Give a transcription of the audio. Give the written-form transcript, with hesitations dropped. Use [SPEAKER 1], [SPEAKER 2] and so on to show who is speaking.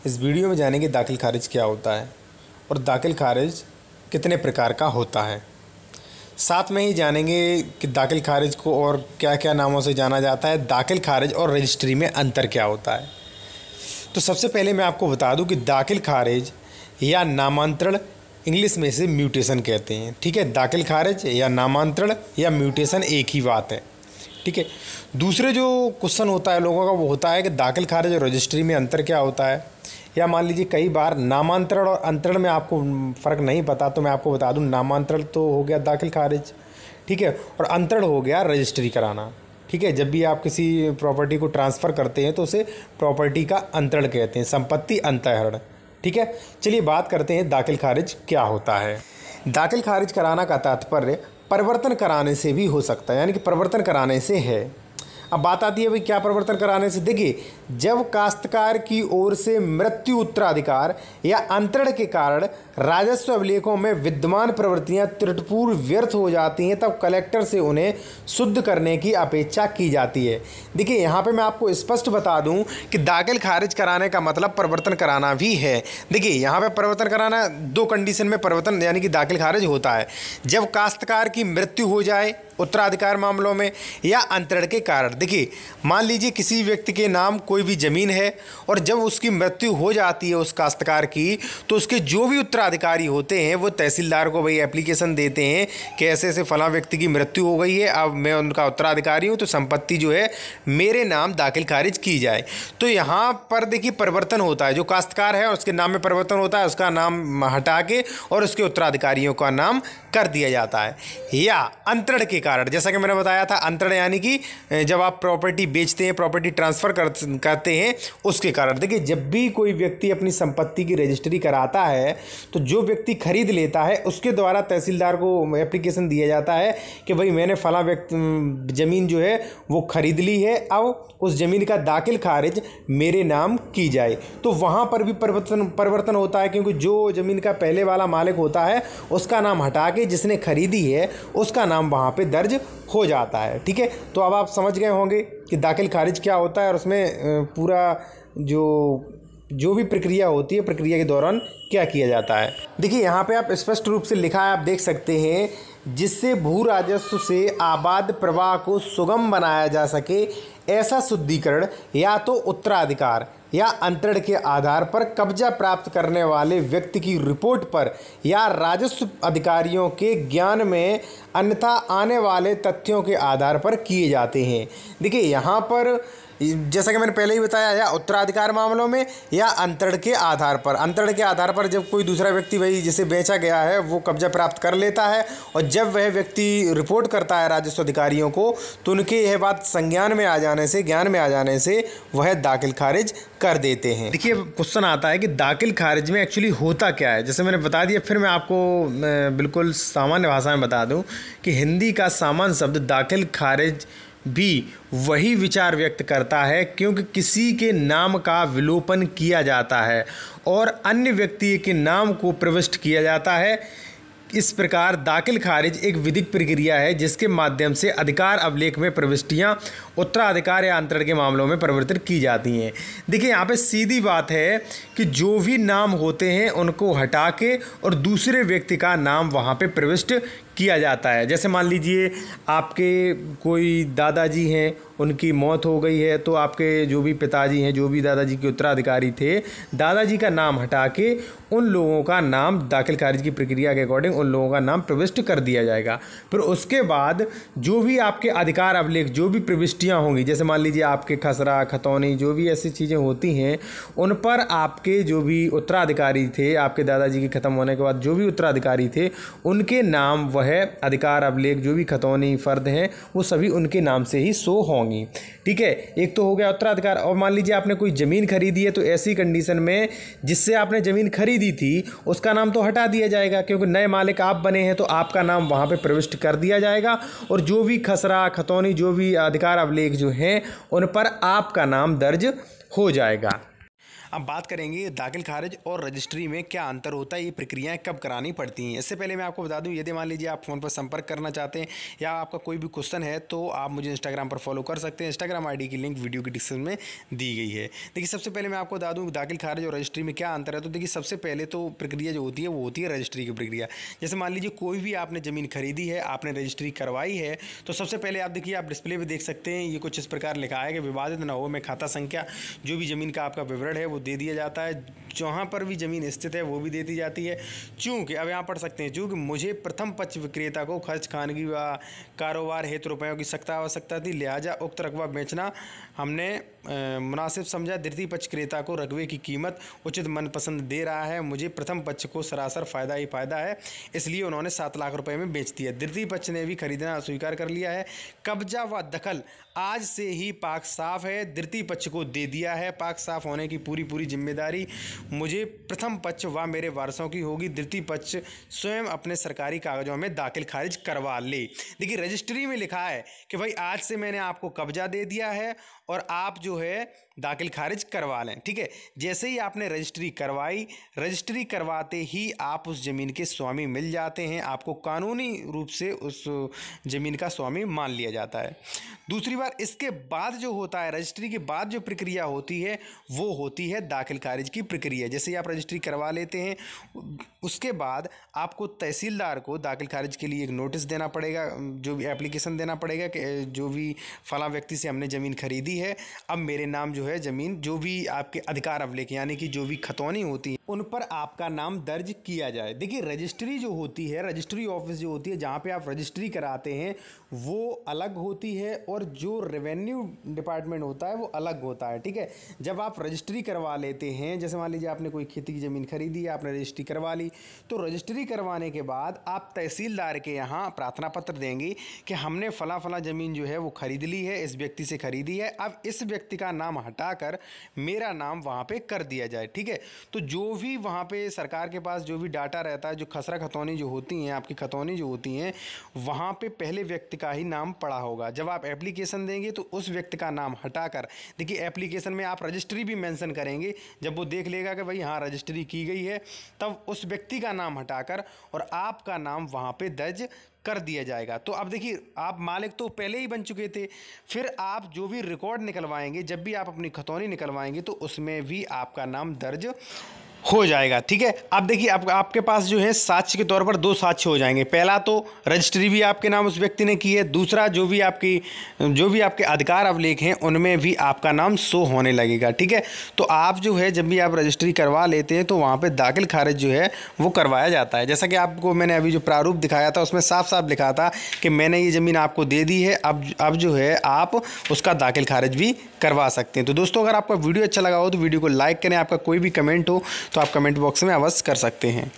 [SPEAKER 1] इस वीडियो में जानेंगे दाखिल खारिज क्या होता है और दाखिल खारिज कितने प्रकार का होता है। साथ में ही जानेंगे कि दाखिल खारिज को और क्या क्या नामों से जाना जाता है, दाखिल खारिज और रजिस्ट्री में अंतर क्या होता है। तो सबसे पहले मैं आपको बता दूं कि दाखिल खारिज या नामांतरण इंग्लिश में से म्यूटेशन कहते हैं। ठीक है, दाखिल खारिज या नामांतरण या म्यूटेशन एक ही बात है। ठीक है, दूसरे जो क्वेश्चन होता है लोगों का वो होता है कि दाखिल खारिज और रजिस्ट्री में अंतर क्या होता है, या मान लीजिए कई बार नामांतरण और अंतरण में आपको फ़र्क नहीं पता, तो मैं आपको बता दूं नामांतरण तो हो गया दाखिल खारिज, ठीक है, और अंतरण हो गया रजिस्ट्री कराना। ठीक है, जब भी आप किसी प्रॉपर्टी को ट्रांसफ़र करते हैं तो उसे प्रॉपर्टी का अंतरण कहते हैं, संपत्ति अंतःहरण। ठीक है, चलिए बात करते हैं दाखिल खारिज क्या होता है। दाखिल खारिज कराना का तात्पर्य परिवर्तन कराने से भी हो सकता है, यानी कि परिवर्तन कराने से है। अब बात आती है भाई क्या परिवर्तन कराने से। देखिए, जब काश्तकार की ओर से मृत्यु, उत्तराधिकार या अंतरण के कारण राजस्व अभिलेखों में विद्यमान प्रवृत्तियां त्रुटिपूर्ण व्यर्थ हो जाती हैं, तब कलेक्टर से उन्हें शुद्ध करने की अपेक्षा की जाती है। देखिए, यहाँ पे मैं आपको स्पष्ट बता दूं कि दाखिल खारिज कराने का मतलब परिवर्तन कराना भी है। देखिए, यहाँ पे परिवर्तन कराना दो कंडीशन में परिवर्तन यानी कि दाखिल खारिज होता है। जब काश्तकार की मृत्यु हो जाए उत्तराधिकार मामलों में या अंतरण के कारण। देखिए, मान लीजिए किसी व्यक्ति के नाम कोई भी ज़मीन है और जब उसकी मृत्यु हो जाती है उस काश्तकार की, तो उसके जो भी उत्तराधिकारी होते हैं वो तहसीलदार को भाई एप्लीकेशन देते हैं कि ऐसे ऐसे फलां व्यक्ति की मृत्यु हो गई है, अब मैं उनका उत्तराधिकारी हूँ, तो संपत्ति जो है मेरे नाम दाखिल खारिज की जाए। तो यहाँ पर देखिए परिवर्तन होता है, जो काश्तकार है उसके नाम में परिवर्तन होता है, उसका नाम हटा के और उसके उत्तराधिकारियों का नाम कर दिया जाता है। या अंतरण के कारण, जैसा कि मैंने बताया था, अंतरण यानी कि जब आप प्रॉपर्टी बेचते हैं, प्रॉपर्टी ट्रांसफ़र करते हैं, उसके कारण। देखिए, जब भी कोई व्यक्ति अपनी संपत्ति की रजिस्ट्री कराता है तो जो व्यक्ति खरीद लेता है उसके द्वारा तहसीलदार को एप्लीकेशन दिया जाता है कि भाई मैंने फला व्यक्ति ज़मीन जो है वो खरीद ली है, अब उस ज़मीन का दाखिल खारिज मेरे नाम की जाए। तो वहाँ पर भी परिवर्तन होता है, क्योंकि जो ज़मीन का पहले वाला मालिक होता है उसका नाम हटा के जिसने खरीदी है उसका नाम वहाँ पे दर्ज हो जाता है। ठीक है, तो अब आप समझ गए होंगे कि दाखिल खारिज क्या होता है और उसमें पूरा जो भी प्रक्रिया होती है, प्रक्रिया के दौरान क्या किया जाता है। देखिए, यहाँ पे आप स्पष्ट रूप से लिखा है, आप देख सकते हैं, जिससे भू राजस्व से आबाद प्रवाह को सुगम बनाया जा सके ऐसा शुद्धिकरण या तो उत्तराधिकार या अंतरण के आधार पर कब्जा प्राप्त करने वाले व्यक्ति की रिपोर्ट पर या राजस्व अधिकारियों के ज्ञान में अन्यथा आने वाले तथ्यों के आधार पर किए जाते हैं। देखिए, यहाँ पर जैसा कि मैंने पहले ही बताया, या उत्तराधिकार मामलों में या अंतरण के आधार पर। अंतरण के आधार पर जब कोई दूसरा व्यक्ति भाई जिसे बेचा गया है वो कब्जा प्राप्त कर लेता है और जब वह व्यक्ति रिपोर्ट करता है राजस्व अधिकारियों को, तो उनके यह बात ज्ञान में आ जाने से वह दाखिल खारिज कर देते हैं। देखिए, क्वेश्चन आता है कि दाखिल खारिज में एक्चुअली होता क्या है। जैसे मैंने बता दिया, फिर मैं आपको बिल्कुल सामान्य भाषा में बता दूं कि हिंदी का सामान्य शब्द दाखिल खारिज भी वही विचार व्यक्त करता है क्योंकि किसी के नाम का विलोपन किया जाता है और अन्य व्यक्ति के नाम को प्रविष्ट किया जाता है। इस प्रकार दाखिल खारिज एक विधिक प्रक्रिया है जिसके माध्यम से अधिकार अभिलेख में प्रविष्टियां उत्तराधिकार या अंतरण के मामलों में परिवर्तित की जाती हैं। देखिए, यहाँ पे सीधी बात है कि जो भी नाम होते हैं उनको हटा के और दूसरे व्यक्ति का नाम वहाँ पे प्रविष्ट किया जाता है। जैसे मान लीजिए आपके कोई दादाजी हैं, उनकी मौत हो गई है, तो आपके जो भी पिताजी हैं, जो भी दादाजी के उत्तराधिकारी थे, दादाजी का नाम हटा के उन लोगों का नाम दाखिल खारिज की प्रक्रिया के अकॉर्डिंग उन लोगों का नाम प्रविष्ट कर दिया जाएगा। फिर उसके बाद जो भी आपके अधिकार अभिलेख, जो भी प्रविष्टियाँ होंगी, जैसे मान लीजिए आपके खसरा, खतौनी, जो भी ऐसी चीज़ें होती हैं, उन पर आपके जो भी उत्तराधिकारी थे, आपके दादाजी के ख़त्म होने के बाद जो भी उत्तराधिकारी थे, उनके नाम वह अधिकार अभिलेख, जो भी खतौनी फर्द हैं, वो सभी उनके नाम से ही शो होंगी। ठीक है, एक तो हो गया उत्तराधिकार। और मान लीजिए आपने कोई ज़मीन खरीदी है, तो ऐसी कंडीशन में जिससे आपने ज़मीन खरीदी थी उसका नाम तो हटा दिया जाएगा, क्योंकि नए मालिक आप बने हैं, तो आपका नाम वहाँ पे प्रविष्ट कर दिया जाएगा और जो भी खसरा, खतौनी, जो भी अधिकार अभिलेख जो हैं उन पर आपका नाम दर्ज हो जाएगा। अब बात करेंगे दाखिल खारिज और रजिस्ट्री में क्या अंतर होता है, ये प्रक्रियाएं कब करानी पड़ती हैं। इससे पहले मैं आपको बता दूं, यदि मान लीजिए आप फ़ोन पर संपर्क करना चाहते हैं या आपका कोई भी क्वेश्चन है तो आप मुझे इंस्टाग्राम पर फॉलो कर सकते हैं। इंस्टाग्राम आईडी की लिंक वीडियो की डिस्क्रिप्शन में दी गई है। देखिए सबसे पहले मैं आपको बता दूँ दाखिल खारिज और रजिस्ट्री में क्या अंतर है। तो देखिए सबसे पहले तो प्रक्रिया जो होती है वो होती है रजिस्ट्री की प्रक्रिया। जैसे मान लीजिए कोई भी आपने ज़मीन खरीदी है, आपने रजिस्ट्री करवाई है, तो सबसे पहले आप देखिए, आप डिस्प्ले पर देख सकते हैं, ये कुछ इस प्रकार लिखा है कि विवादित न हो में खाता संख्या, जो भी ज़मीन का आपका विवरण है वो दे दिया जाता है, जहाँ पर भी ज़मीन स्थित है वो भी दे दी जाती है। चूँकि अब यहाँ पढ़ सकते हैं, चूँकि मुझे प्रथम पक्ष विक्रेता को खर्च खानगी व कारोबार हेतु रुपयों की सख्त आवश्यकता थी, लिहाजा उक्त रकबा बेचना हमने मुनासिब समझा। द्वितीय पक्ष क्रेता को रकबे की कीमत उचित मनपसंद दे रहा है, मुझे प्रथम पक्ष को सरासर फ़ायदा ही फ़ायदा है, इसलिए उन्होंने 7 लाख रुपए में बेच दिया। द्वितीय पक्ष ने भी खरीदना स्वीकार कर लिया है। कब्जा व दखल आज से ही पाक साफ है, द्वितीय पक्ष को दे दिया है। पाक साफ होने की पूरी जिम्मेदारी मुझे प्रथम पक्ष व मेरे वारसों की होगी। द्वितीय पक्ष स्वयं अपने सरकारी कागजों में दाखिल खारिज करवा ले। देखिए रजिस्ट्री में लिखा है कि भाई आज से मैंने आपको कब्जा दे दिया है और आप जो है दाखिल खारिज करवा लें। ठीक है, जैसे ही आपने रजिस्ट्री करवाई, रजिस्ट्री करवाते ही आप उस ज़मीन के स्वामी मिल जाते हैं, आपको कानूनी रूप से उस ज़मीन का स्वामी मान लिया जाता है। दूसरी बार इसके बाद जो होता है, रजिस्ट्री के बाद जो प्रक्रिया होती है वो होती है दाखिल खारिज की प्रक्रिया। जैसे ही आप रजिस्ट्री करवा लेते हैं, उसके बाद आपको तहसीलदार को दाखिल खारिज के लिए एक नोटिस देना पड़ेगा, जो भी एप्लीकेशन देना पड़ेगा कि जो भी फला व्यक्ति से हमने ज़मीन खरीदी है, अब मेरे नाम जो है ज़मीन, जो भी आपके अधिकार अवलेख यानी कि जो भी खतौनी होती है उन पर आपका नाम दर्ज किया जाए। देखिए रजिस्ट्री जो होती है, रजिस्ट्री ऑफिस जो होती है जहाँ पे आप रजिस्ट्री कराते हैं वो अलग होती है और जो रेवेन्यू डिपार्टमेंट होता है वो अलग होता है। ठीक है, जब आप रजिस्ट्री करवा लेते हैं, जैसे मान लीजिए आपने कोई खेती की ज़मीन खरीदी है, आपने रजिस्ट्री करवा ली, तो रजिस्ट्री करवाने के बाद आप तहसीलदार के यहाँ प्रार्थना पत्र देंगे कि हमने फ़ला ज़मीन जो है वो खरीद ली है, इस व्यक्ति से खरीदी है, अब इस व्यक्ति का नाम हटाकर मेरा नाम वहाँ पे कर दिया जाए। ठीक है, तो जो भी वहाँ पे सरकार के पास जो भी डाटा रहता है, जो खसरा खतौनी जो होती हैं, आपकी खतौनी जो होती हैं, वहाँ पे पहले व्यक्ति का ही नाम पड़ा होगा। जब आप एप्लीकेशन देंगे तो उस व्यक्ति का नाम हटाकर, देखिए एप्लीकेशन में आप रजिस्ट्री भी मेंशन करेंगे, जब वो देख लेगा कि भाई हाँ रजिस्ट्री की गई है, तब उस व्यक्ति का नाम हटाकर और आपका नाम वहाँ पे दर्ज कर दिया जाएगा। तो अब देखिए आप मालिक तो पहले ही बन चुके थे, फिर आप जो भी रिकॉर्ड निकलवाएंगे, जब भी आप अपनी खतौनी निकलवाएंगे तो उसमें भी आपका नाम दर्ज हो जाएगा। ठीक है, अब देखिए आपके पास जो है साक्ष्य के तौर पर 2 साक्ष्य हो जाएंगे। पहला तो रजिस्ट्री भी आपके नाम उस व्यक्ति ने की है, दूसरा जो भी आपके अधिकार अवलेख हैं उनमें भी आपका नाम शो होने लगेगा। ठीक है, तो आप जो है जब भी आप रजिस्ट्री करवा लेते हैं तो वहाँ पे दाखिल खारिज जो है वो करवाया जाता है। जैसा कि आपको मैंने अभी जो प्रारूप दिखाया था उसमें साफ साफ लिखा था कि मैंने ये ज़मीन आपको दे दी है, अब जो है आप उसका दाखिल खारिज भी करवा सकते हैं। तो दोस्तों अगर आपका वीडियो अच्छा लगा हो तो वीडियो को लाइक करें, आपका कोई भी कमेंट हो तो आप कमेंट बॉक्स में अवश्य कर सकते हैं।